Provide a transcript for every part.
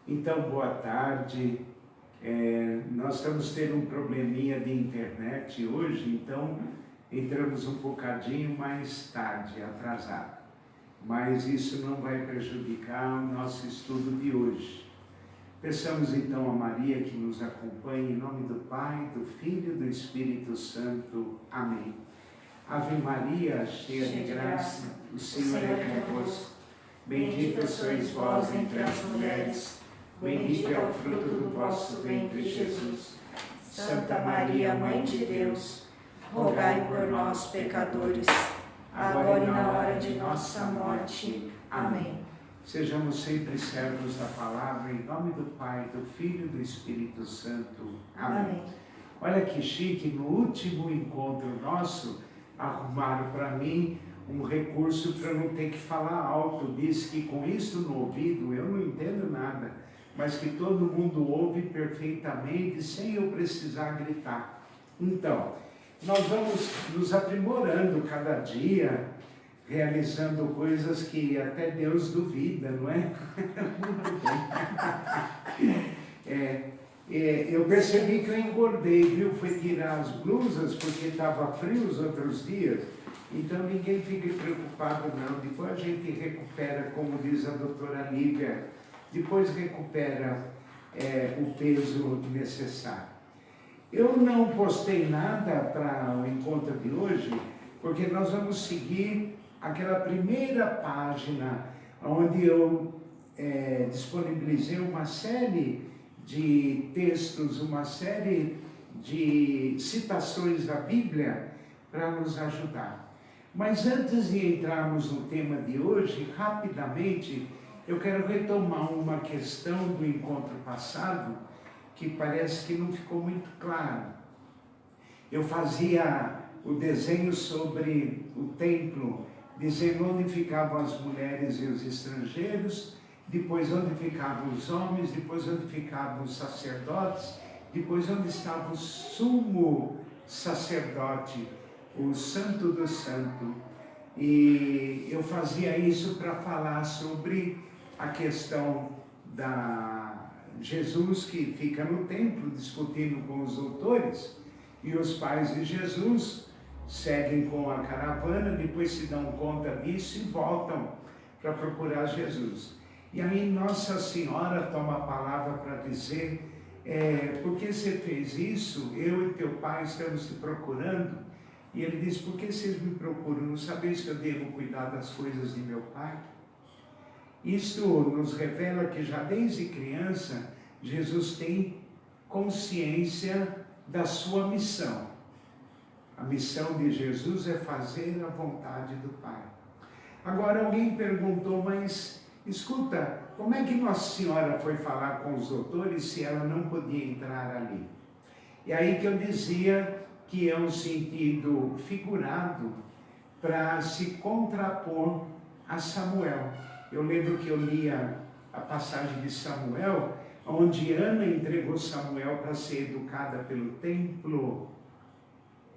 Então, boa tarde. Nós estamos tendo um probleminha de internet hoje, então entramos um bocadinho mais tarde, atrasado. Mas isso não vai prejudicar o nosso estudo de hoje. Peçamos então a Maria que nos acompanhe, em nome do Pai, do Filho e do Espírito Santo. Amém. Ave Maria, cheia de graça, o Senhor é convosco. Bendita sois vós entre as mulheres, bendito é o fruto do vosso ventre, Jesus. Santa Maria, Mãe de Deus, rogai por nós, pecadores, agora e na hora de nossa morte. Amém. Sejamos sempre servos da palavra, em nome do Pai, do Filho e do Espírito Santo. Amém. Olha que chique, no último encontro nosso, arrumaram para mim um recurso para não ter que falar alto. Diz que com isso no ouvido eu não entendo nada, mas que todo mundo ouve perfeitamente sem eu precisar gritar. Então, nós vamos nos aprimorando cada dia, realizando coisas que até Deus duvida, não é? Muito bem. Eu percebi que eu engordei, viu? Fui tirar as blusas porque estava frio os outros dias. Então ninguém fique preocupado não. Depois a gente recupera, como diz a doutora Lívia, depois recupera o peso necessário. Eu não postei nada para o encontro de hoje, porque nós vamos seguir aquela primeira página onde eu disponibilizei uma série de textos, uma série de citações da Bíblia para nos ajudar. Mas antes de entrarmos no tema de hoje, rapidamente, eu quero retomar uma questão do encontro passado, que parece que não ficou muito claro. Eu fazia o desenho sobre o templo, dizendo onde ficavam as mulheres e os estrangeiros, depois onde ficavam os homens, depois onde ficavam os sacerdotes, depois onde estava o sumo sacerdote, o Santo do Santo. E eu fazia isso para falar sobre a questão da Jesus que fica no templo discutindo com os doutores, e os pais de Jesus seguem com a caravana, depois se dão conta disso e voltam para procurar Jesus. E aí Nossa Senhora toma a palavra para dizer, por que você fez isso? Eu e teu pai estamos te procurando. E ele diz, por que vocês me procuram? Não sabeis que eu devo cuidar das coisas de meu pai? Isto nos revela que já desde criança, Jesus tem consciência da sua missão. A missão de Jesus é fazer a vontade do Pai. Agora alguém perguntou, mas escuta, como é que Nossa Senhora foi falar com os doutores se ela não podia entrar ali? E aí que eu dizia que é um sentido figurado para se contrapor a Samuel. Eu lembro que eu lia a passagem de Samuel, onde Ana entregou Samuel para ser educada pelo templo,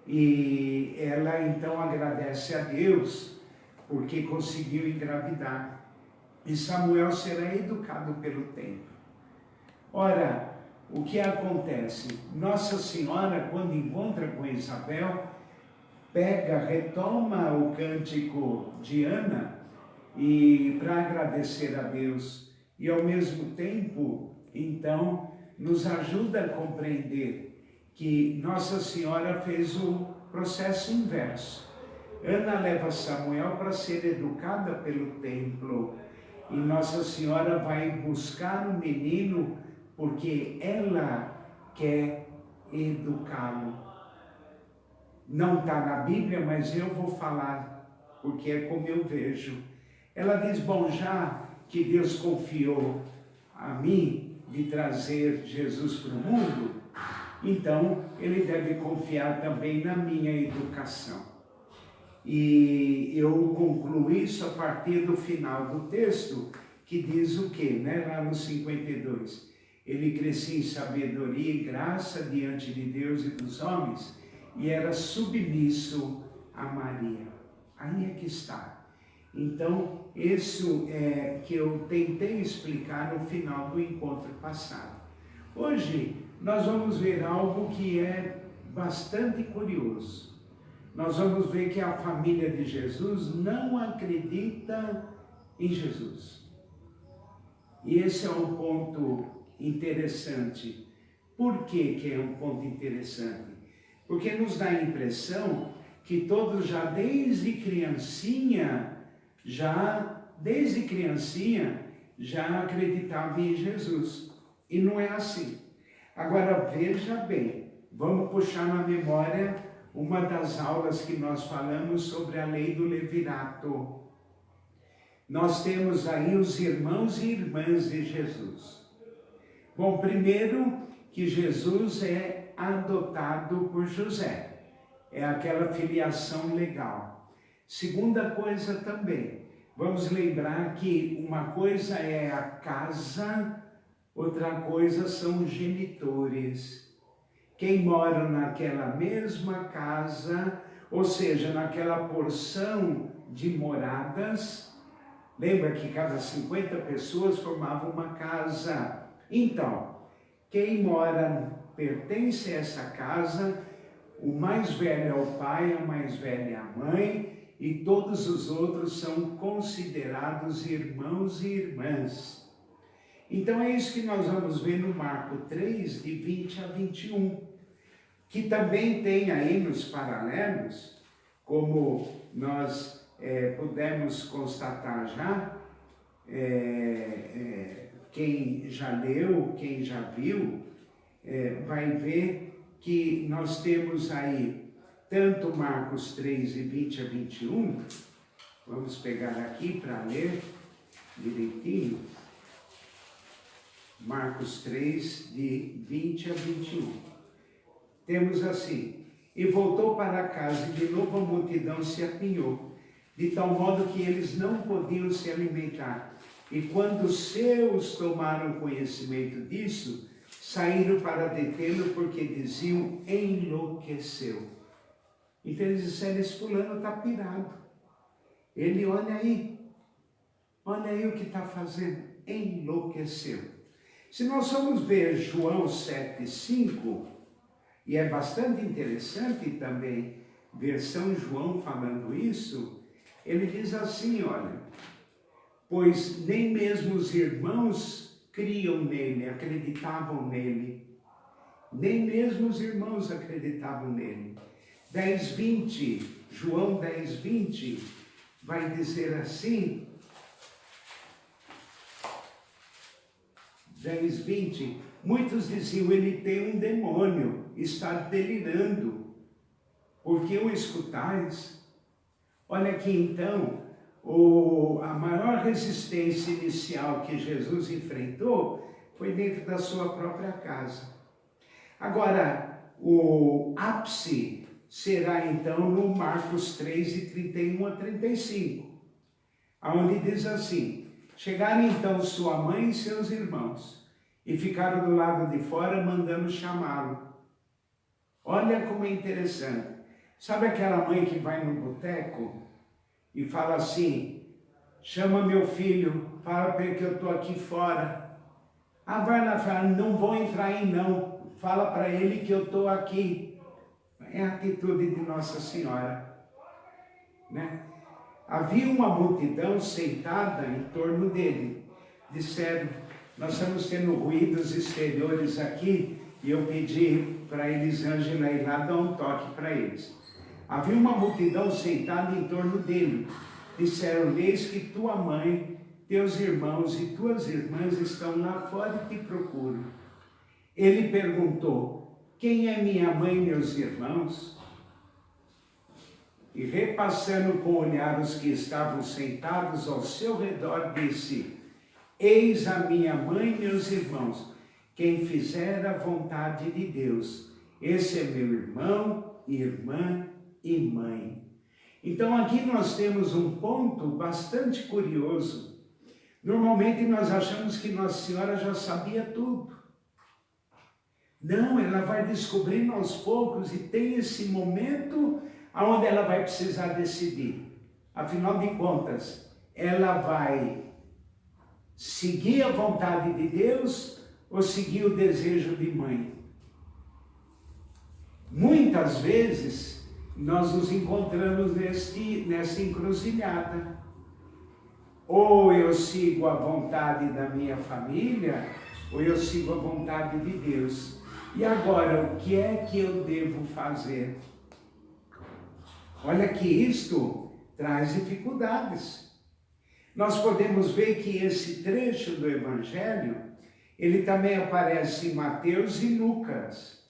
e ela então agradece a Deus porque conseguiu engravidar, e Samuel será educado pelo templo. Ora, o que acontece? Nossa Senhora, quando encontra com Isabel, retoma o cântico de Ana e para agradecer a Deus, e ao mesmo tempo, então, nos ajuda a compreender que Nossa Senhora fez o processo inverso. Ana leva Samuel para ser educada pelo templo, e Nossa Senhora vai buscar o menino porque ela quer educá-lo. Não está na Bíblia, mas eu vou falar, porque é como eu vejo. Ela diz, bom, já que Deus confiou a mim de trazer Jesus para o mundo, então Ele deve confiar também na minha educação. E eu concluo isso a partir do final do texto, que diz o quê? Lá no 52. Ele crescia em sabedoria e graça diante de Deus e dos homens, e era submisso a Maria. Aí é que está. Então, isso é que eu tentei explicar no final do encontro passado. Hoje nós vamos ver algo que é bastante curioso. Nós vamos ver que a família de Jesus não acredita em Jesus. E esse é um ponto interessante. Por que é um ponto interessante? Porque nos dá a impressão que todos já desde criancinha já acreditavam em Jesus. E não é assim. Agora veja bem, vamos puxar na memória uma das aulas que nós falamos sobre a lei do levirato. Nós temos aí os irmãos e irmãs de Jesus. Bom, primeiro que Jesus é adotado por José. É aquela filiação legal. Segunda coisa também, vamos lembrar que uma coisa é a casa, outra coisa são os genitores. Quem mora naquela mesma casa, ou seja, naquela porção de moradas, lembra que cada 50 pessoas formavam uma casa. Então, quem mora, pertence a essa casa, o mais velho é o pai, a mais velha é a mãe, e todos os outros são considerados irmãos e irmãs. Então é isso que nós vamos ver no Marco 3, de 20 a 21, que também tem aí nos paralelos, como nós pudemos constatar já, quem já leu, quem já viu, vai ver que nós temos aí tanto Marcos 3, de 20 a 21, vamos pegar aqui para ler direitinho, Marcos 3, de 20 a 21. Temos assim: e voltou para casa, e de novo a multidão se apinhou, de tal modo que eles não podiam se alimentar. E quando os seus tomaram conhecimento disso, saíram para detê-lo, porque diziam: enlouqueceu. Então eles disseram: esse fulano está pirado. Ele, olha aí o que está fazendo, enlouqueceu. Se nós formos ver João 7,5, e é bastante interessante também ver São João falando isso, ele diz assim, olha: pois nem mesmo os irmãos criam nele, acreditavam nele. Nem mesmo os irmãos acreditavam nele. 10:20, João 10:20, vai dizer assim, 10:20, muitos diziam: ele tem um demônio, está delirando, por que o escutais? Olha aqui então, a maior resistência inicial que Jesus enfrentou foi dentro da sua própria casa. Agora, o ápice será então no Marcos 3, de 31 a 35, onde diz assim: chegaram então sua mãe e seus irmãos, e ficaram do lado de fora mandando chamá-lo. Olha como é interessante. Sabe aquela mãe que vai no boteco e fala assim: chama meu filho, fala para ele que eu estou aqui fora. Ah, vai lá, fala: não vou entrar aí não, fala para ele que eu estou aqui. É a atitude de Nossa Senhora, né? Havia uma multidão sentada em torno dele. Disseram: nós estamos tendo ruídos exteriores aqui, e eu pedi para Elisângela ir lá dar um toque para eles. Havia uma multidão sentada em torno dele. Disseram: eis que tua mãe, teus irmãos e tuas irmãs estão lá fora e te procuram. Ele perguntou: quem é minha mãe e meus irmãos? E repassando com o olhar os que estavam sentados ao seu redor, disse: eis a minha mãe e meus irmãos, quem fizer a vontade de Deus, esse é meu irmão, irmã e mãe. Então aqui nós temos um ponto bastante curioso. Normalmente nós achamos que Nossa Senhora já sabia tudo. Não, ela vai descobrindo aos poucos, e tem esse momento onde ela vai precisar decidir. Afinal de contas, ela vai seguir a vontade de Deus ou seguir o desejo de mãe? Muitas vezes nós nos encontramos nessa encruzilhada. Ou eu sigo a vontade da minha família, ou eu sigo a vontade de Deus. E agora, o que é que eu devo fazer? Olha que isto traz dificuldades. Nós podemos ver que esse trecho do Evangelho, ele também aparece em Mateus e Lucas.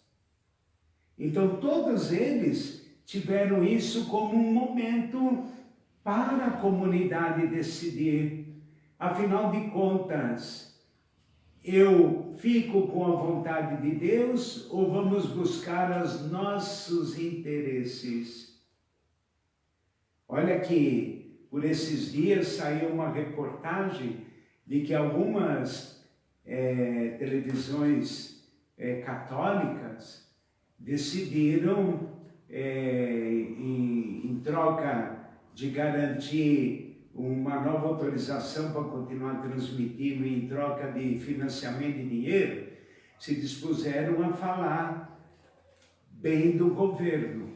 Então, todos eles tiveram isso como um momento para a comunidade decidir. Afinal de contas, eu fico com a vontade de Deus ou vamos buscar os nossos interesses? Olha que por esses dias saiu uma reportagem de que algumas televisões católicas decidiram, em troca de garantir uma nova autorização para continuar transmitindo e em troca de financiamento de dinheiro, se dispuseram a falar bem do governo.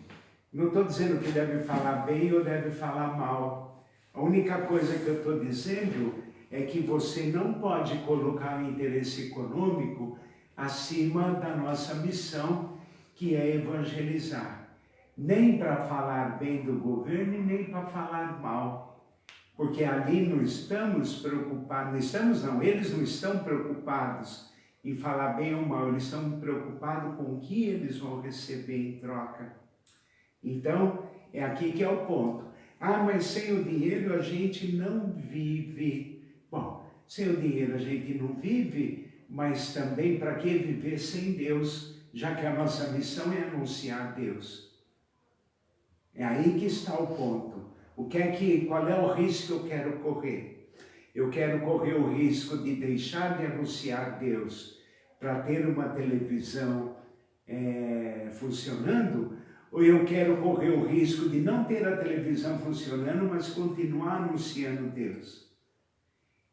Não estou dizendo que deve falar bem ou deve falar mal. A única coisa que eu estou dizendo é que você não pode colocar o interesse econômico acima da nossa missão, que é evangelizar. Nem para falar bem do governo e nem para falar mal. Porque ali não estamos preocupados, eles não estão preocupados em falar bem ou mal, eles estão preocupados com o que eles vão receber em troca. Então, é aqui que é o ponto. Ah, mas sem o dinheiro a gente não vive. Bom, sem o dinheiro a gente não vive, mas também para que viver sem Deus, já que a nossa missão é anunciar Deus? É aí que está o ponto. Qual é o risco que eu quero correr? Eu quero correr o risco de deixar de anunciar Deus para ter uma televisão funcionando, ou eu quero correr o risco de não ter a televisão funcionando, mas continuar anunciando Deus?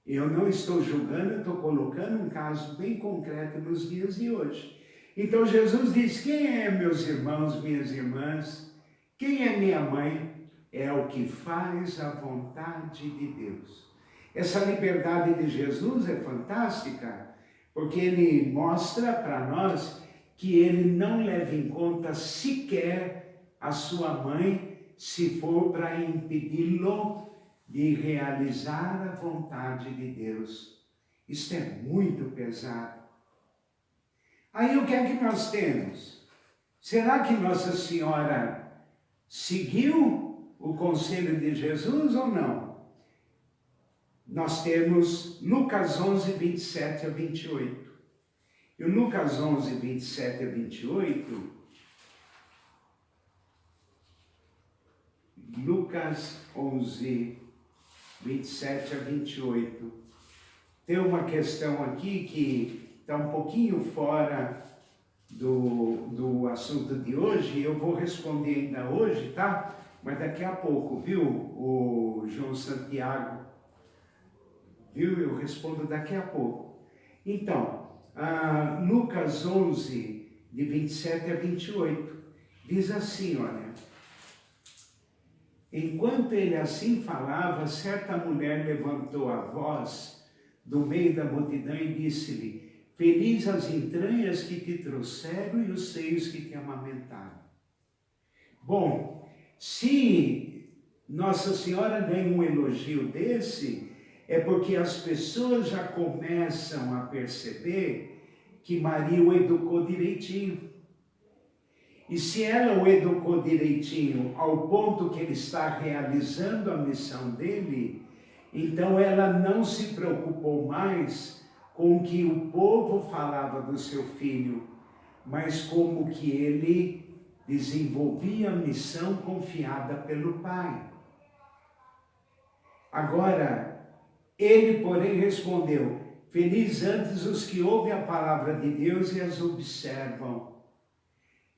Eu não estou julgando, eu estou colocando um caso bem concreto nos dias de hoje. Então Jesus diz: quem é meus irmãos, minhas irmãs? Quem é minha mãe? É o que faz a vontade de Deus. Essa liberdade de Jesus é fantástica, porque ele mostra para nós que ele não leva em conta sequer a sua mãe, se for para impedi-lo de realizar a vontade de Deus. Isto é muito pesado. Aí o que é que nós temos? Será que Nossa Senhora seguiu o conselho de Jesus ou não? Nós temos Lucas 11, 27 a 28. E o Lucas 11, 27 a 28, Lucas 11, 27 a 28, tem uma questão aqui que está um pouquinho fora do assunto de hoje. Eu vou responder ainda hoje, tá? Mas daqui a pouco, viu, o João Santiago? Viu? Eu respondo daqui a pouco. Então, Lucas 11, de 27 a 28, diz assim, olha: enquanto ele assim falava, certa mulher levantou a voz do meio da multidão e disse-lhe: feliz as entranhas que te trouxeram e os seios que te amamentaram. Bom, se Nossa Senhora ganha um elogio desse, é porque as pessoas já começam a perceber que Maria o educou direitinho. E se ela o educou direitinho ao ponto que ele está realizando a missão dele, então ela não se preocupou mais com o que o povo falava do seu filho, mas como que ele desenvolvia a missão confiada pelo Pai. Agora, ele, porém, respondeu: feliz antes os que ouvem a palavra de Deus e as observam.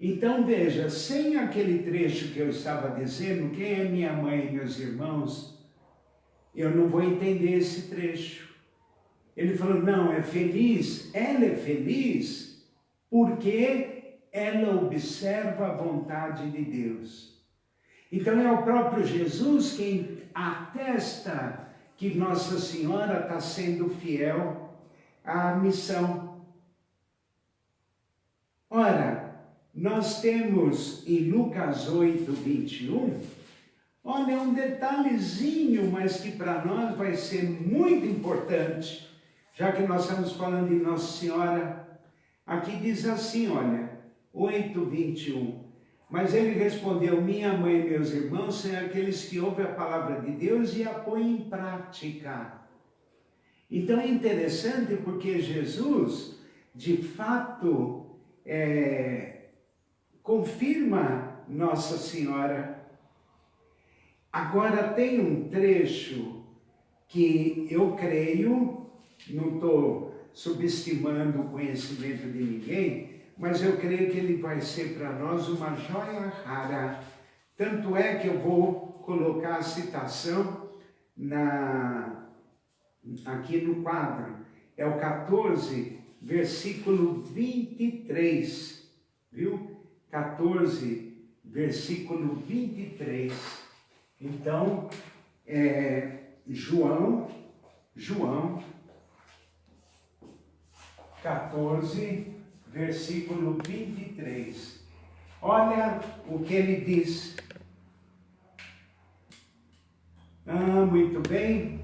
Então veja, sem aquele trecho que eu estava dizendo, quem é minha mãe e meus irmãos? eu não vou entender esse trecho. Ele falou, não, é feliz, ela é feliz porque ela observa a vontade de Deus. Então é o próprio Jesus quem atesta que Nossa Senhora está sendo fiel à missão. Ora, nós temos em Lucas 8, 21, olha, um detalhezinho, mas que para nós vai ser muito importante, já que nós estamos falando de Nossa Senhora. Aqui diz assim, olha, 8, 21. Mas ele respondeu, minha mãe e meus irmãos são aqueles que ouvem a palavra de Deus e a põem em prática. Então é interessante porque Jesus, de fato, confirma Nossa Senhora. Agora tem um trecho que eu creio, não estou subestimando o conhecimento de ninguém, mas eu creio que ele vai ser para nós uma joia rara. Tanto é que eu vou colocar a citação aqui no quadro. É o 14, versículo 23, viu? 14, versículo 23. Então, João 14, versículo 23. Olha o que ele diz. Muito bem.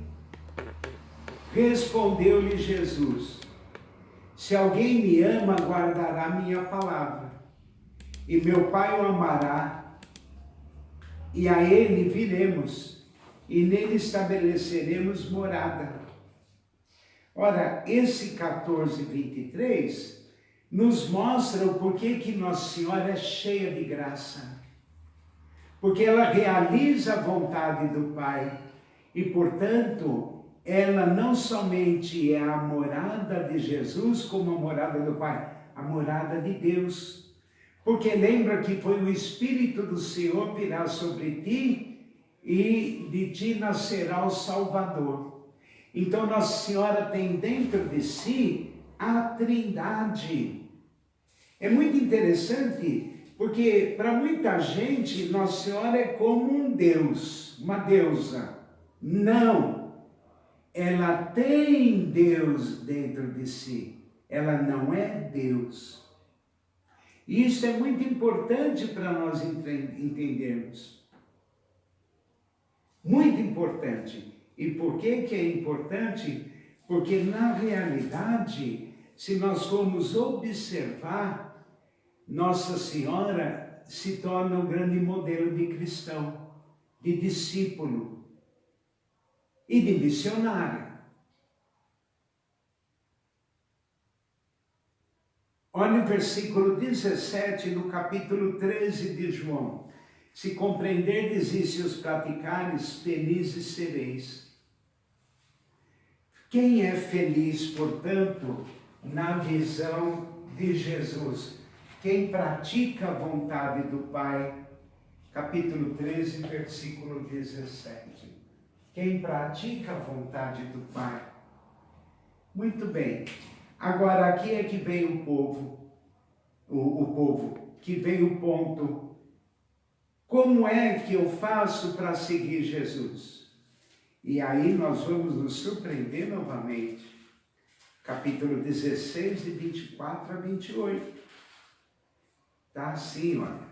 Respondeu-lhe Jesus, se alguém me ama, guardará minha palavra, e meu Pai o amará, e a ele viremos, e nele estabeleceremos morada. Ora, esse 14, 23 nos mostra o porquê que Nossa Senhora é cheia de graça. Porque ela realiza a vontade do Pai e, portanto, ela não somente é a morada de Jesus, como a morada do Pai, a morada de Deus. Porque lembra que foi o Espírito do Senhor virá sobre ti e de ti nascerá o Salvador. Então Nossa Senhora tem dentro de si a Trindade. É muito interessante, porque para muita gente Nossa Senhora é como um Deus, uma deusa. Não! Ela tem Deus dentro de si, ela não é Deus. E isso é muito importante para nós entendermos. Muito importante. E por que que é importante? Porque na realidade, se nós formos observar, Nossa Senhora se torna um grande modelo de cristão, de discípulo e de missionário. Olha o versículo 17 do capítulo 13 de João. Se compreenderdes e se os praticares, felizes sereis. Quem é feliz, portanto, na visão de Jesus? Quem pratica a vontade do Pai. Capítulo 13, versículo 17. Quem pratica a vontade do Pai. Muito bem. Agora aqui é que vem o povo, que vem o ponto. Como é que eu faço para seguir Jesus? E aí nós vamos nos surpreender novamente. Capítulo 16, de 24 a 28. Tá assim, olha.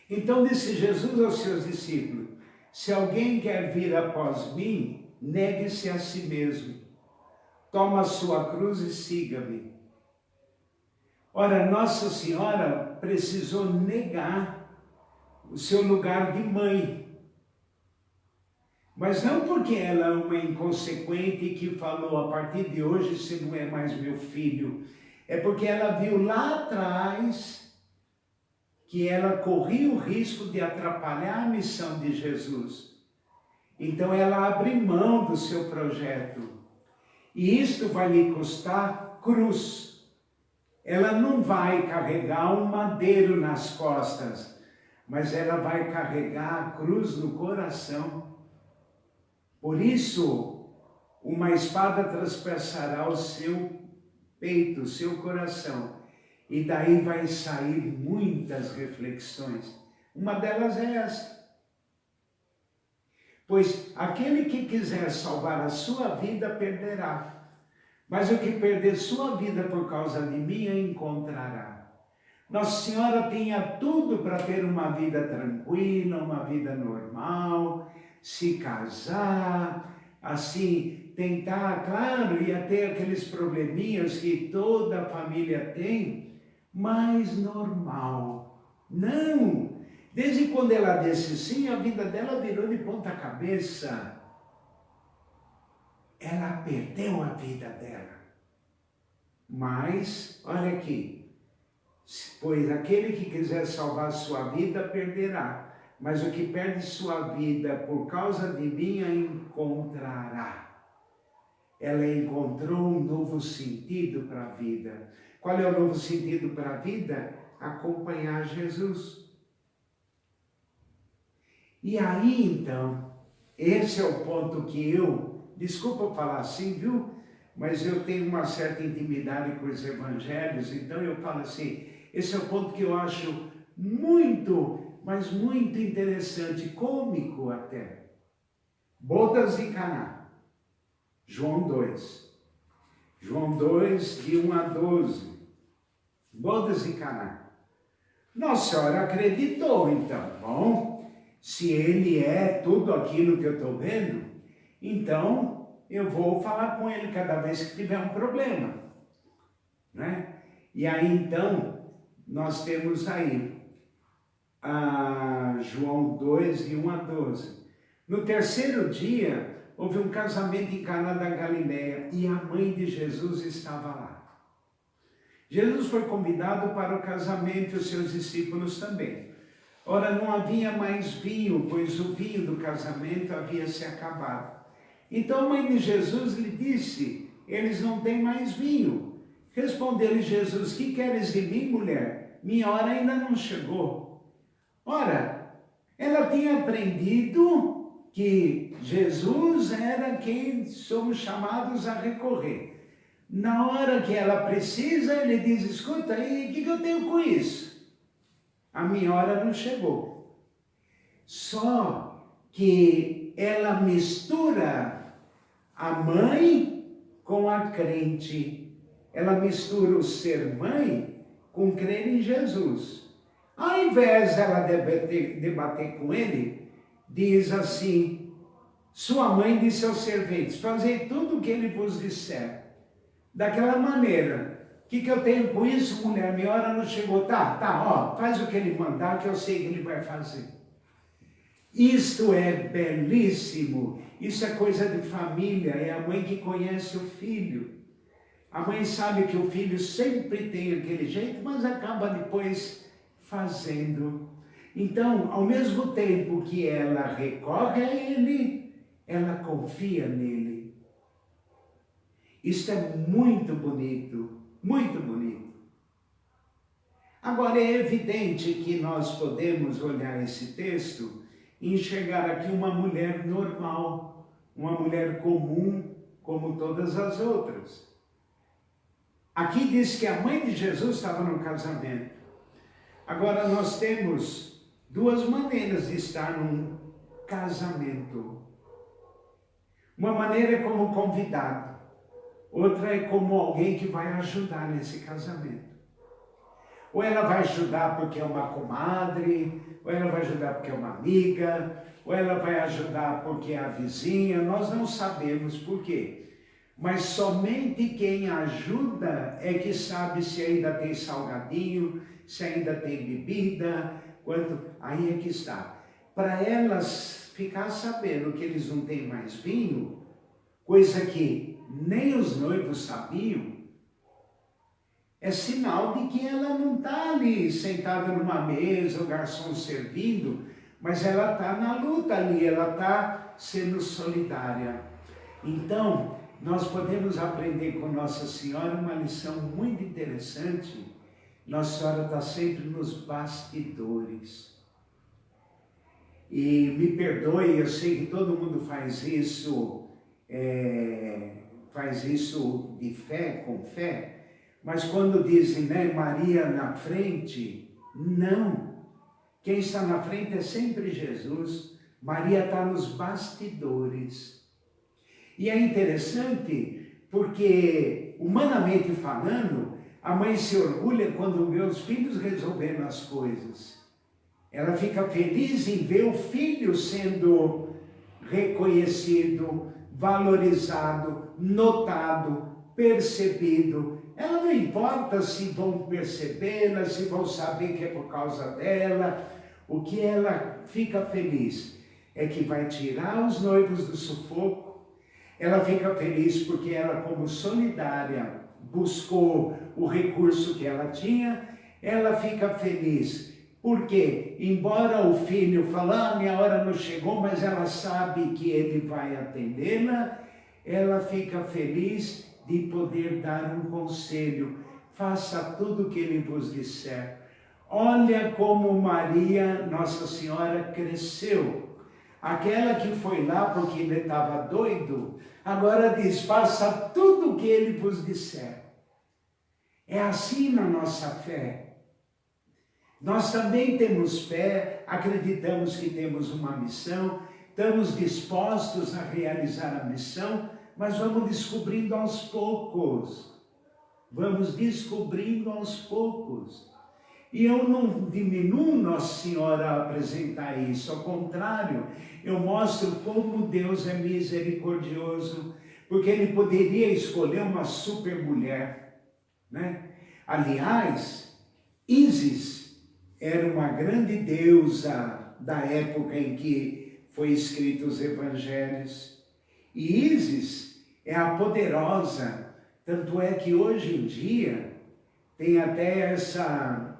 Então disse Jesus aos seus discípulos, se alguém quer vir após mim, negue-se a si mesmo. Toma a sua cruz e siga-me. Ora, Nossa Senhora precisou negar o seu lugar de mãe. Mas não porque ela é uma inconsequente que falou, a partir de hoje você não é mais meu filho. É porque ela viu lá atrás que ela corria o risco de atrapalhar a missão de Jesus. Então ela abre mão do seu projeto. E isto vai lhe custar cruz. Ela não vai carregar um madeiro nas costas. mas ela vai carregar a cruz no coração. Por isso, uma espada traspassará o seu peito, o seu coração, e daí vai sair muitas reflexões. Uma delas é esta. Pois aquele que quiser salvar a sua vida, perderá. Mas o que perder sua vida por causa de mim, a encontrará. Nossa Senhora tinha tudo para ter uma vida tranquila, uma vida normal, se casar, assim, tentar, claro, ia ter aqueles probleminhas que toda família tem, mas normal. Não! Desde quando ela disse sim, a vida dela virou de ponta cabeça. Ela perdeu a vida dela. Mas, olha aqui, pois aquele que quiser salvar sua vida, perderá. Mas o que perde sua vida por causa de mim, a encontrará. Ela encontrou um novo sentido para a vida. Qual é o novo sentido para a vida? Acompanhar Jesus. E aí, então, esse é o ponto que desculpa falar assim, viu? Mas eu tenho uma certa intimidade com os evangelhos, então eu falo assim, esse é o ponto que eu acho muito, mas muito interessante, cômico até. Bodas de Caná, João 2. João 2, de 1 a 12. Bodas de Caná. Nossa Senhora acreditou, então. Bom, se ele é tudo aquilo que eu estou vendo, então eu vou falar com ele cada vez que tiver um problema, né? E aí então nós temos aí João 2, de 1 a 12. No terceiro dia houve um casamento em Caná da Galileia e a mãe de Jesus estava lá. Jesus foi convidado para o casamento e os seus discípulos também. Ora, não havia mais vinho, pois o vinho do casamento havia se acabado. Então a mãe de Jesus lhe disse, eles não têm mais vinho. Respondeu-lhe Jesus, que queres de mim, mulher? Minha hora ainda não chegou. Ora, ela tinha aprendido que Jesus era quem somos chamados a recorrer. Na hora que ela precisa, ele diz, escuta, e o que eu tenho com isso? A minha hora não chegou. Só que ela mistura a mãe com a crente. Ela mistura o ser mãe com crer em Jesus. Ao invés dela debater com ele, diz assim, sua mãe disse aos serventes, fazei tudo o que ele vos disser. Daquela maneira, o que eu tenho com isso, mulher? Minha hora não chegou. Tá, faz o que ele mandar, que eu sei que ele vai fazer. Isto é belíssimo. Isso é coisa de família, é a mãe que conhece o filho. A mãe sabe que o filho sempre tem aquele jeito, mas acaba depois fazendo. Então, ao mesmo tempo que ela recorre a ele, ela confia nele. Isso é muito bonito, muito bonito. Agora é evidente que nós podemos olhar esse texto e enxergar aqui uma mulher normal, uma mulher comum, como todas as outras. Aqui diz que a mãe de Jesus estava no casamento. Agora nós temos duas maneiras de estar num casamento. Uma maneira é como convidado. Outra é como alguém que vai ajudar nesse casamento. Ou ela vai ajudar porque é uma comadre, ou ela vai ajudar porque é uma amiga, ou ela vai ajudar porque é a vizinha, nós não sabemos por quê. Mas somente quem ajuda é que sabe se ainda tem salgadinho, se ainda tem bebida, aí é que está. Para elas ficar sabendo que eles não têm mais vinho, coisa que nem os noivos sabiam, é sinal de que ela não está ali sentada numa mesa, o garçom servindo, mas ela está na luta ali, ela está sendo solidária. Então, nós podemos aprender com Nossa Senhora uma lição muito interessante. Nossa Senhora está sempre nos bastidores. e me perdoe, eu sei que todo mundo faz isso de fé, com fé, mas quando dizem, né, Maria na frente, não. Quem está na frente é sempre Jesus. Maria está nos bastidores. E é interessante porque, humanamente falando, a mãe se orgulha quando vê os filhos resolvendo as coisas. Ela fica feliz em ver o filho sendo reconhecido, valorizado, notado, percebido. Ela não importa se vão percebê-la, se vão saber que é por causa dela. O que ela fica feliz é que vai tirar os noivos do sufoco. Ela fica feliz porque ela, como solidária, buscou o recurso que ela tinha. Ela fica feliz porque, embora o filho fale, minha hora não chegou, mas ela sabe que ele vai atendê-la. Ela fica feliz de poder dar um conselho. Faça tudo o que ele vos disser. Olha como Maria, Nossa Senhora, cresceu. Aquela que foi lá porque ele estava doido, agora diz, faça tudo o que ele vos disser. É assim na nossa fé. Nós também temos fé, acreditamos que temos uma missão, estamos dispostos a realizar a missão, mas vamos descobrindo aos poucos. Vamos descobrindo aos poucos. E eu não diminuo Nossa Senhora a apresentar isso, ao contrário, eu mostro como Deus é misericordioso, porque Ele poderia escolher uma super mulher, né? Aliás, Ísis era uma grande deusa da época em que foi escritos os evangelhos. E Ísis é a poderosa, tanto é que hoje em dia tem até essa,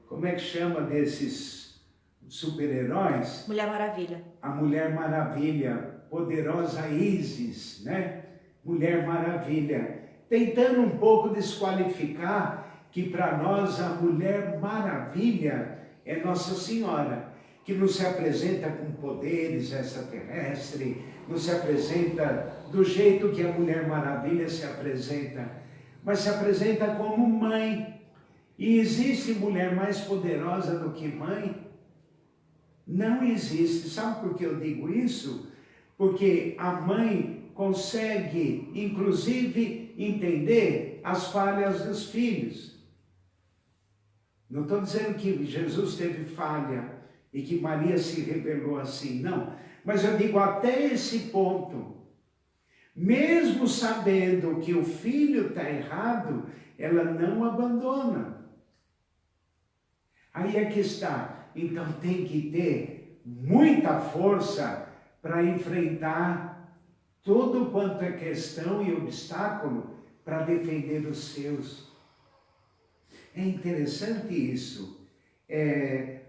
como é que chama desses super-heróis? Mulher Maravilha. A Mulher Maravilha, poderosa Ísis, né? Mulher Maravilha, tentando um pouco desqualificar que para nós a Mulher Maravilha é Nossa Senhora, que não se apresenta com poderes extraterrestres, não se apresenta do jeito que a Mulher Maravilha se apresenta, mas se apresenta como mãe. E existe mulher mais poderosa do que mãe? Não existe. Sabe por que eu digo isso? Porque a mãe consegue, inclusive, entender as falhas dos filhos. Não estou dizendo que Jesus teve falha e que Maria se rebelou assim, não. Mas eu digo até esse ponto. Mesmo sabendo que o filho está errado, ela não abandona. Aí é que está. Então tem que ter muita força para enfrentar tudo quanto é questão e obstáculo para defender os seus. É interessante isso.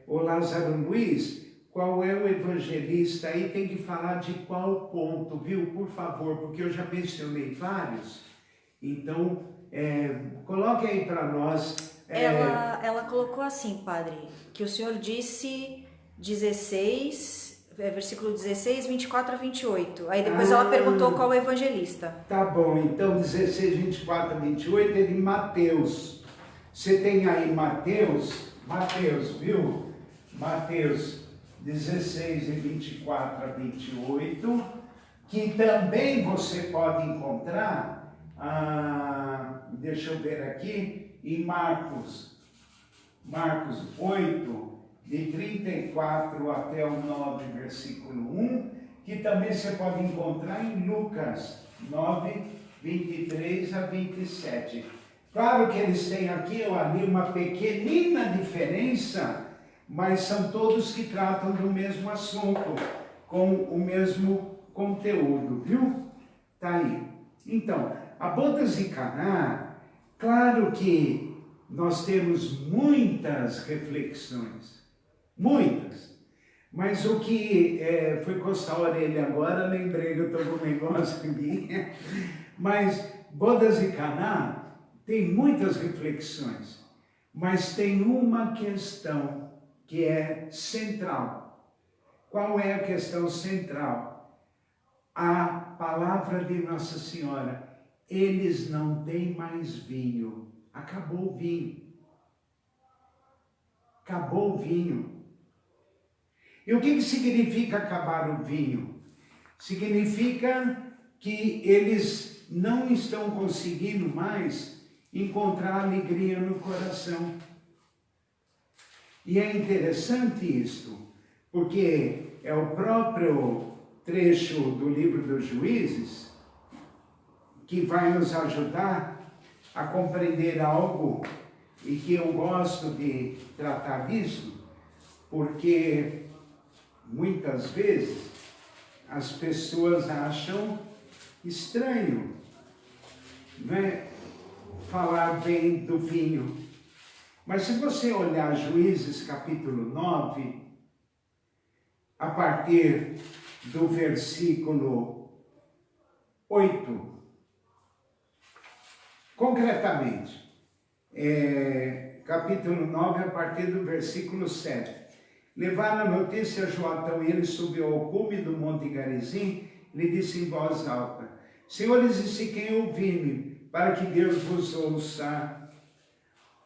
O Lázaro Luiz, qual é o evangelista aí? Tem que falar de qual ponto, viu? Por favor, porque eu já mencionei vários. Então, coloque aí para nós. Ela colocou assim, padre, que o senhor disse 16, versículo 16, 24 a 28. Aí depois ela perguntou qual é o evangelista. Tá bom, então 16, 24 a 28 é de Mateus. Você tem aí Mateus, viu? Mateus 16, de 24 a 28, que também você pode encontrar, deixa eu ver aqui, em Marcos 8, de 34 até o 9, versículo 1, que também você pode encontrar em Lucas 9, 23 a 27. Claro que eles têm aqui ou ali uma pequenina diferença, mas são todos que tratam do mesmo assunto, com o mesmo conteúdo, viu? Tá aí. Então, a bodas de Caná, claro que nós temos muitas reflexões, muitas. Mas o que foi coçar a orelha agora, lembrei que eu estou com um negócio aqui. Mas bodas de Caná tem muitas reflexões, mas tem uma questão que é central. Qual é a questão central? A palavra de Nossa Senhora. Eles não têm mais vinho. Acabou o vinho. Acabou o vinho. E o que significa acabar o vinho? Significa que eles não estão conseguindo mais encontrar alegria no coração. E é interessante isto, porque é o próprio trecho do livro dos Juízes que vai nos ajudar a compreender algo e que eu gosto de tratar disso, porque muitas vezes as pessoas acham estranho, né, falar bem do vinho. Mas se você olhar Juízes capítulo 9, a partir do versículo 8, concretamente, capítulo 9, a partir do versículo 7. Levaram a notícia a Joatão e ele subiu ao cume do monte Garizim e lhe disse em voz alta: Senhores de Siquém, ouvi-me, para que Deus vos ouça.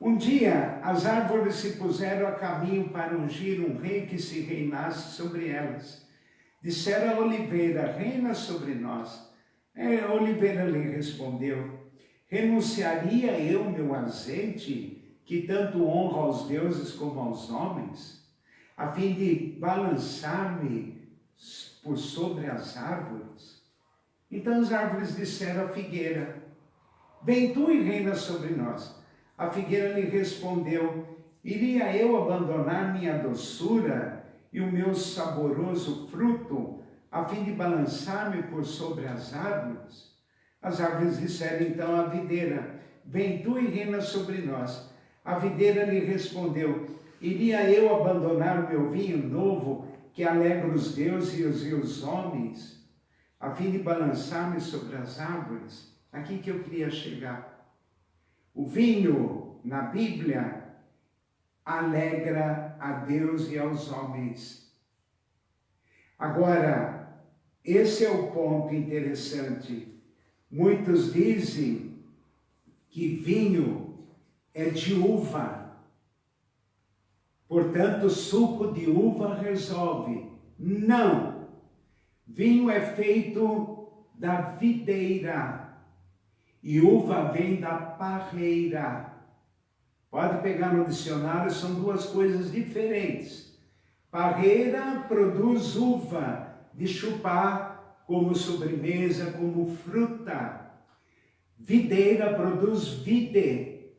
Um dia as árvores se puseram a caminho para ungir um rei que se reinasse sobre elas. Disseram a oliveira: reina sobre nós. A oliveira lhe respondeu: renunciaria eu meu azeite, que tanto honra aos deuses como aos homens, a fim de balançar-me por sobre as árvores? Então as árvores disseram à figueira: vem tu e reina sobre nós. A figueira lhe respondeu: iria eu abandonar minha doçura e o meu saboroso fruto, a fim de balançar-me por sobre as árvores? As árvores disseram então à videira: vem tu e reina sobre nós. A videira lhe respondeu: iria eu abandonar o meu vinho novo, que alegra os deuses e os homens, a fim de balançar-me sobre as árvores? Aqui que eu queria chegar. O vinho, na Bíblia, alegra a Deus e aos homens. Agora, esse é o ponto interessante. Muitos dizem que vinho é de uva. Portanto, suco de uva resolve. Não! Vinho é feito da videira. E uva vem da parreira. Pode pegar no dicionário, são duas coisas diferentes. Parreira produz uva de chupar como sobremesa, como fruta. Videira produz vide,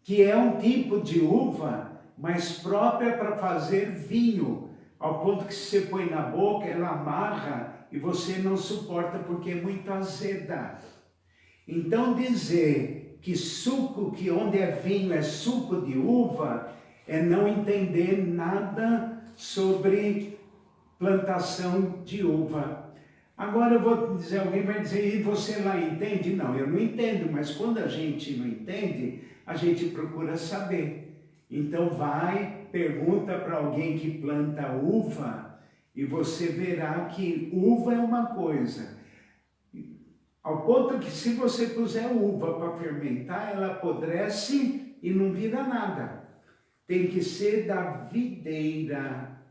que é um tipo de uva, mas própria para fazer vinho, ao ponto que se você põe na boca, ela amarra e você não suporta porque é muito azeda. Então dizer que suco, que onde é vinho é suco de uva, é não entender nada sobre plantação de uva. Agora eu vou dizer, alguém vai dizer, e você lá entende? Não, eu não entendo, mas quando a gente não entende, a gente procura saber. Então vai, pergunta para alguém que planta uva, e você verá que uva é uma coisa. Ao ponto que se você puser uva para fermentar, ela apodrece e não vira nada. Tem que ser da videira.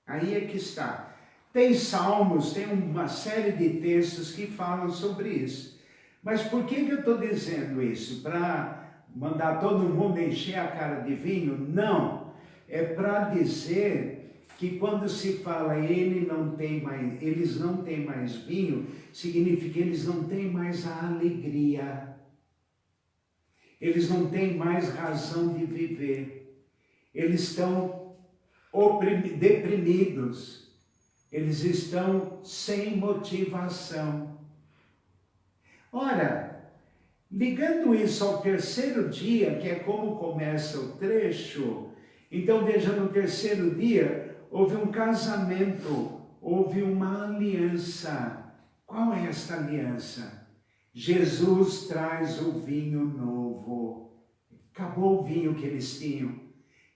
Aí é que está. Tem salmos, tem uma série de textos que falam sobre isso. Mas por que eu estou dizendo isso? Para mandar todo mundo encher a cara de vinho? Não. É para dizer que quando se fala eles não têm mais vinho, significa que eles não têm mais a alegria. Eles não têm mais razão de viver. Eles estão deprimidos. Eles estão sem motivação. Ora, ligando isso ao terceiro dia, que é como começa o trecho, então veja, no terceiro dia houve um casamento, houve uma aliança. Qual é esta aliança? Jesus traz o vinho novo. Acabou o vinho que eles tinham.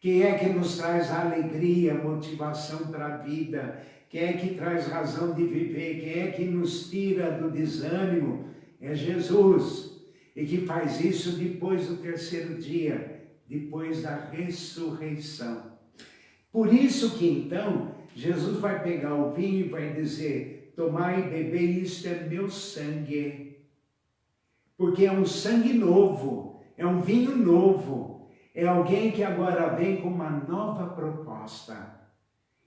Quem é que nos traz a alegria, a motivação para a vida? quem é que traz razão de viver, quem é que nos tira do desânimo, é Jesus. E que faz isso depois do terceiro dia, depois da ressurreição. Por isso que então, Jesus vai pegar o vinho e vai dizer, tomai e bebei, isto é meu sangue. Porque é um sangue novo, é um vinho novo, é alguém que agora vem com uma nova proposta.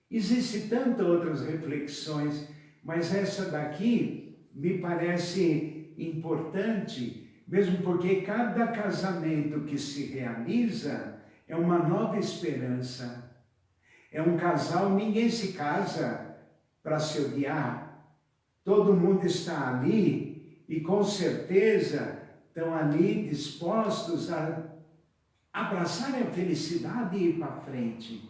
Existem tantas outras reflexões, mas essa daqui me parece importante, mesmo porque cada casamento que se realiza é uma nova esperança. É um casal, ninguém se casa para se odiar. Todo mundo está ali e com certeza estão ali dispostos a abraçarem a felicidade e ir para frente.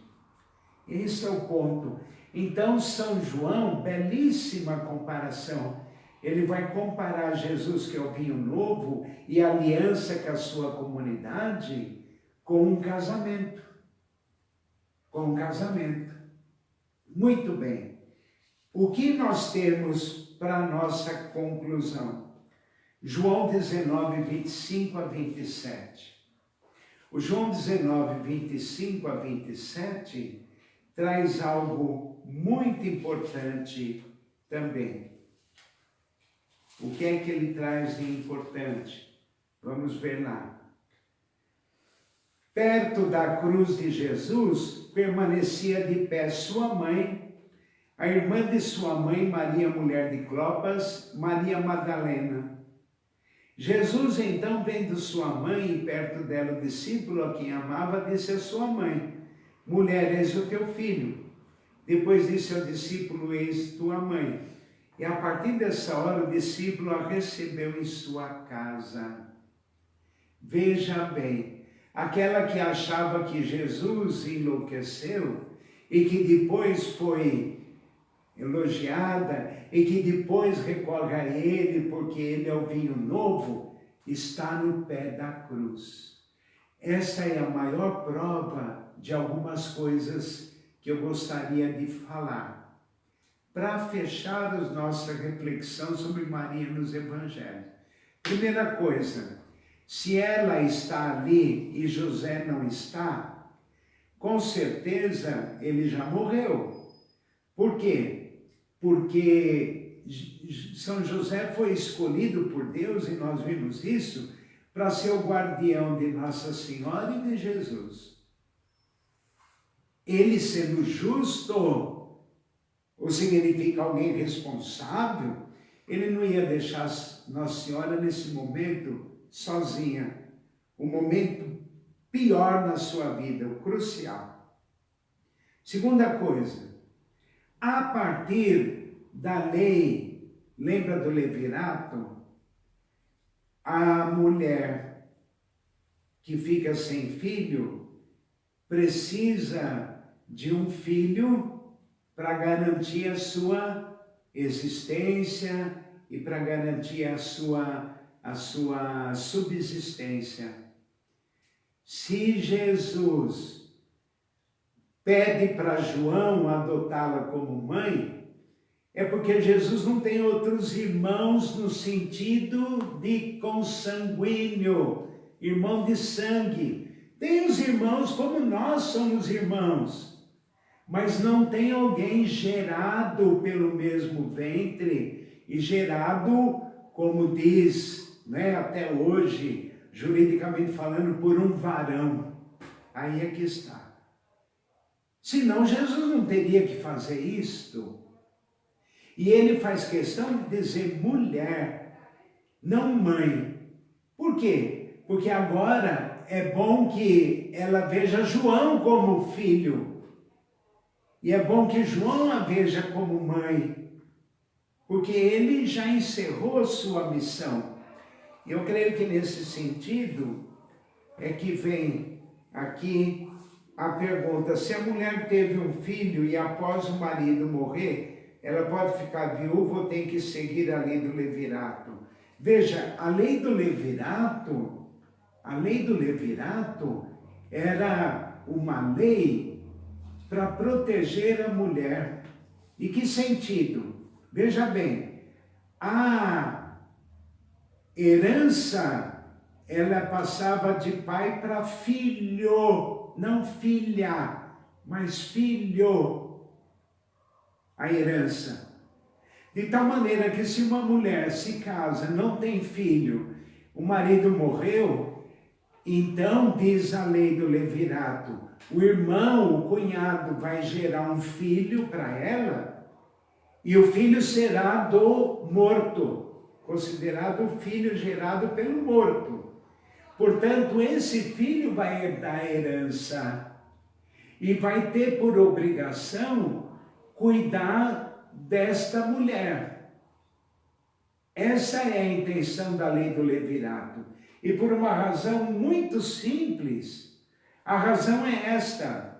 Esse é o ponto. Então, São João, belíssima comparação. Ele vai comparar Jesus, que é o vinho novo, e a aliança com a sua comunidade, com um casamento. Com um casamento. Muito bem. O que nós temos para a nossa conclusão? João 19, 25 a 27. O João 19, 25 a 27 traz algo muito importante também. O que é que ele traz de importante? Vamos ver lá. Perto da cruz de Jesus, permanecia de pé sua mãe, a irmã de sua mãe, Maria, mulher de Clopas, Maria Madalena. Jesus, então, vendo sua mãe e perto dela o discípulo a quem amava, disse a sua mãe, mulher, eis o teu filho. Depois disse ao discípulo, eis tua mãe. E a partir dessa hora o discípulo a recebeu em sua casa. Veja bem, aquela que achava que Jesus enlouqueceu e que depois foi elogiada e que depois recorre a ele porque ele é o vinho novo, está no pé da cruz. Essa é a maior prova de algumas coisas que eu gostaria de falar. Para fechar a nossa reflexão sobre Maria nos Evangelhos. Primeira coisa, se ela está ali e José não está, com certeza ele já morreu. Por quê? Porque São José foi escolhido por Deus, e nós vimos isso, para ser o guardião de Nossa Senhora e de Jesus. Ele sendo justo, ou significa alguém responsável, ele não ia deixar Nossa Senhora nesse momento sozinha. O momento pior na sua vida, o crucial. Segunda coisa, a partir da lei, lembra do levirato? A mulher que fica sem filho precisa de um filho para garantir a sua existência e para garantir a sua subsistência. Se Jesus pede para João adotá-la como mãe, é porque Jesus não tem outros irmãos no sentido de consanguíneo, irmão de sangue. Tem os irmãos como nós somos irmãos, mas não tem alguém gerado pelo mesmo ventre e gerado, como diz, né, até hoje, juridicamente falando, por um varão. Aí é que está. Senão Jesus não teria que fazer isto. E ele faz questão de dizer mulher, não mãe. Por quê? Porque agora é bom que ela veja João como filho. E é bom que João a veja como mãe. Porque ele já encerrou sua missão. Eu creio que nesse sentido é que vem aqui a pergunta, se a mulher teve um filho e após o marido morrer, ela pode ficar viúva ou tem que seguir a lei do levirato? Veja, a lei do levirato era uma lei para proteger a mulher. Em que sentido? Veja bem, a herança, ela passava de pai para filho, não filha, mas filho, a herança. De tal maneira que se uma mulher se casa, não tem filho, o marido morreu, então diz a lei do levirato, o irmão, o cunhado vai gerar um filho para ela, e o filho será do morto, considerado filho gerado pelo morto. Portanto, esse filho vai herdar a herança e vai ter por obrigação cuidar desta mulher. Essa é a intenção da lei do levirato. E por uma razão muito simples, a razão é esta.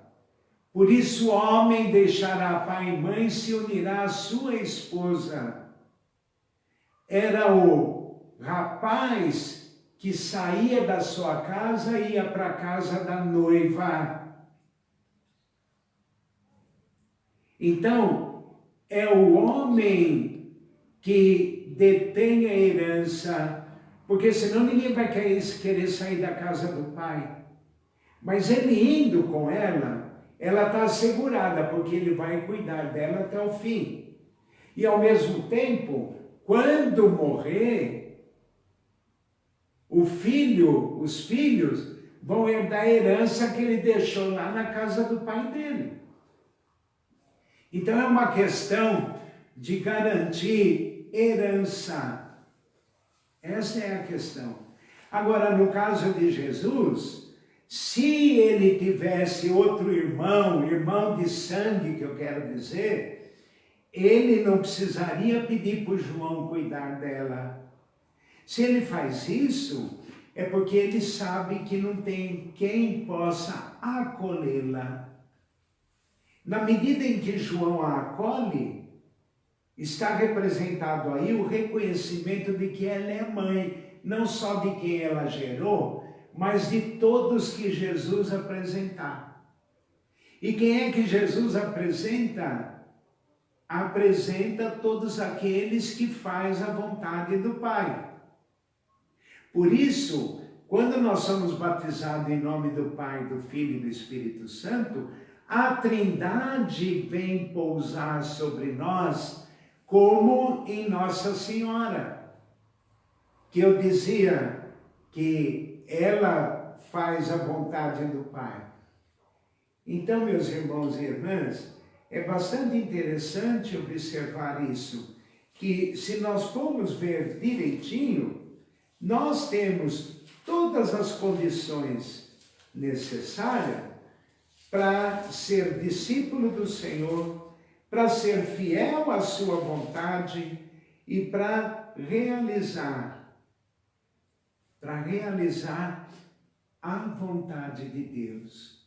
Por isso o homem deixará pai e mãe e se unirá à sua esposa. Era o rapaz que saía da sua casa e ia para a casa da noiva. Então, é o homem que detém a herança, porque senão ninguém vai querer sair da casa do pai. Mas ele indo com ela está assegurada, porque ele vai cuidar dela até o fim. E ao mesmo tempo, quando morrer, os filhos vão herdar a herança que ele deixou lá na casa do pai dele. Então é uma questão de garantir herança. Essa é a questão. Agora, no caso de Jesus, se ele tivesse outro irmão de sangue, que eu quero dizer, ele não precisaria pedir para o João cuidar dela. Se ele faz isso, é porque ele sabe que não tem quem possa acolhê-la. Na medida em que João a acolhe, está representado aí o reconhecimento de que ela é mãe, não só de quem ela gerou, mas de todos que Jesus apresentar. E quem é que Jesus apresenta? Apresenta todos aqueles que faz a vontade do Pai. Por isso, quando nós somos batizados em nome do Pai, do Filho e do Espírito Santo, a Trindade vem pousar sobre nós como em Nossa Senhora, que eu dizia que ela faz a vontade do Pai. Então, meus irmãos e irmãs, é bastante interessante observar isso, que se nós formos ver direitinho, nós temos todas as condições necessárias para ser discípulo do Senhor, para ser fiel à sua vontade e para realizar a vontade de Deus.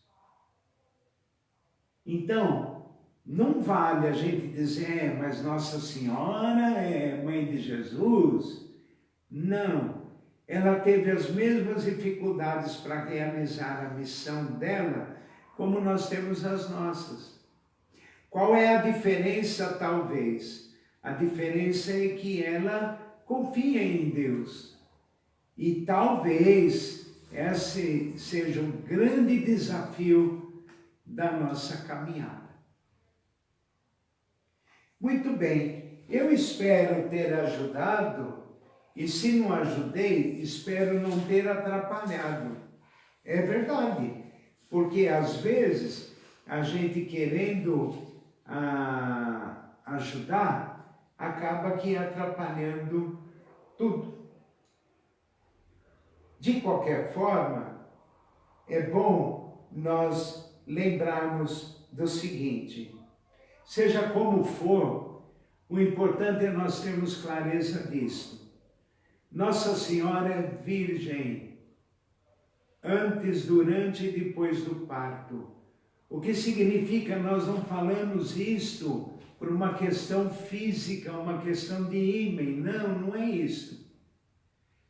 Então, não vale a gente dizer, mas Nossa Senhora é mãe de Jesus. Não, ela teve as mesmas dificuldades para realizar a missão dela, como nós temos as nossas. Qual é a diferença, talvez? A diferença é que ela confia em Deus. E talvez esse seja um grande desafio da nossa caminhada. Muito bem, eu espero ter ajudado, e se não ajudei, espero não ter atrapalhado. É verdade, porque às vezes a gente querendo ajudar, acaba que atrapalhando tudo. De qualquer forma, é bom nós lembrarmos do seguinte: seja como for, o importante é nós termos clareza disso. Nossa Senhora é virgem, antes, durante e depois do parto. O que significa, nós não falamos isto por uma questão física, uma questão de ímã. Não, não é isso.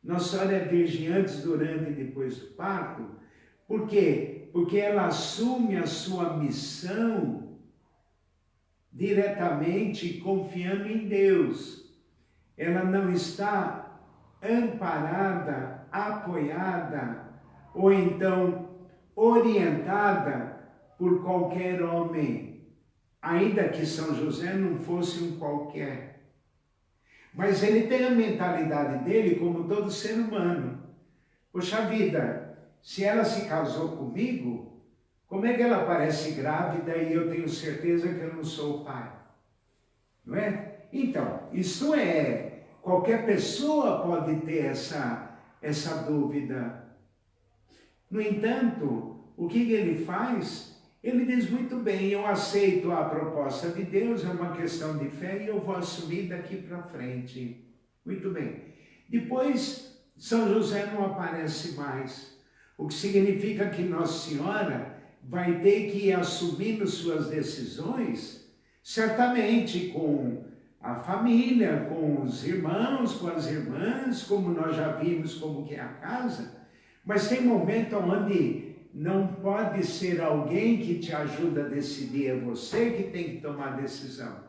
Nossa Senhora é virgem antes, durante e depois do parto. Por quê? Porque ela assume a sua missão diretamente confiando em Deus. Ela não está amparada, apoiada ou então orientada por qualquer homem, ainda que São José não fosse um qualquer. Mas ele tem a mentalidade dele como todo ser humano. Poxa vida, se ela se casou comigo, como é que ela parece grávida e eu tenho certeza que eu não sou o pai? Não é? Então, isto é, qualquer pessoa pode ter essa dúvida. No entanto, o que ele faz? Ele diz muito bem, eu aceito a proposta de Deus, é uma questão de fé e eu vou assumir daqui para frente. Muito bem. Depois, São José não aparece mais, o que significa que Nossa Senhora vai ter que ir assumindo suas decisões, certamente com a família, com os irmãos, com as irmãs, como nós já vimos como que é a casa, mas tem momento onde não pode ser alguém que te ajuda a decidir, é você que tem que tomar a decisão.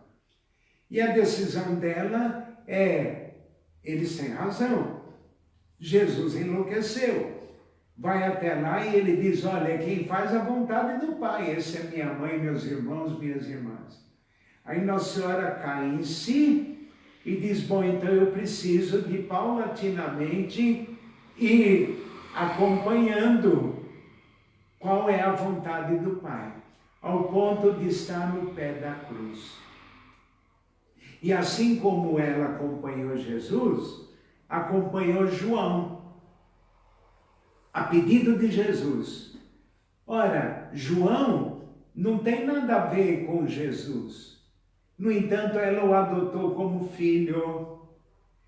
E a decisão dela é, eles têm razão, Jesus enlouqueceu. Vai até lá e ele diz, olha, quem faz a vontade do Pai, essa é minha mãe, meus irmãos, minhas irmãs. Aí Nossa Senhora cai em si e diz, bom, então eu preciso de paulatinamente ir acompanhando qual é a vontade do Pai, ao ponto de estar no pé da cruz. E assim como ela acompanhou Jesus, acompanhou João, a pedido de Jesus. Ora, João não tem nada a ver com Jesus. No entanto, ela o adotou como filho.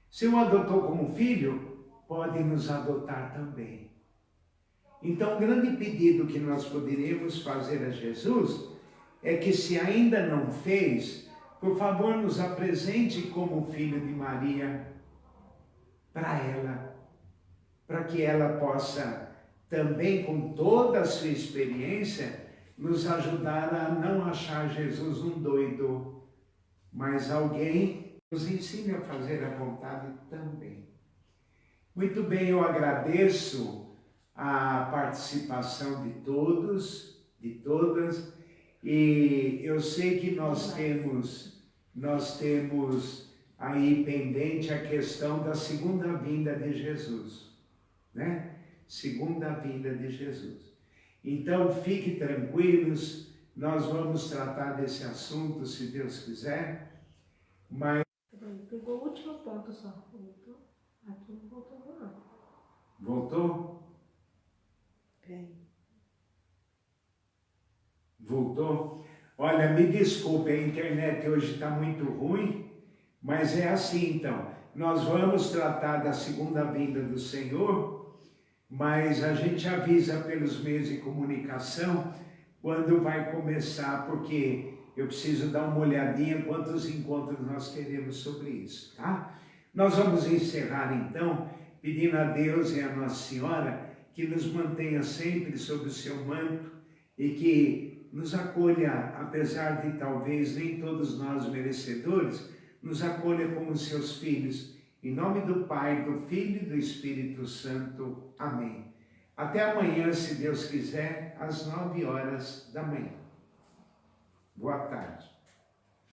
Se o adotou como filho, pode nos adotar também. Então, o grande pedido que nós poderíamos fazer a Jesus é que, se ainda não fez, por favor, nos apresente como filho de Maria para ela, para que ela possa também, com toda a sua experiência, nos ajudar a não achar Jesus um doido, mas alguém que nos ensine a fazer a vontade também. Muito bem, eu agradeço a participação de todos, de todas, e eu sei que nós temos aí pendente a questão da segunda vinda de Jesus, né? Segunda vinda de Jesus. Então, fiquem tranquilos, nós vamos tratar desse assunto, se Deus quiser, mas... Pegou o último ponto só. Voltou. Aqui não voltou, não. Voltou? Voltou? Olha, me desculpe, a internet hoje está muito ruim, mas é assim então. Nós vamos tratar da segunda vinda do Senhor, mas a gente avisa pelos meios de comunicação quando vai começar, porque eu preciso dar uma olhadinha quantos encontros nós teremos sobre isso, tá? Nós vamos encerrar então, pedindo a Deus e a Nossa Senhora que nos mantenha sempre sob o seu manto e que nos acolha, apesar de talvez nem todos nós merecedores, nos acolha como seus filhos. Em nome do Pai, do Filho e do Espírito Santo. Amém. Até amanhã, se Deus quiser, às 9 horas da manhã. Boa tarde.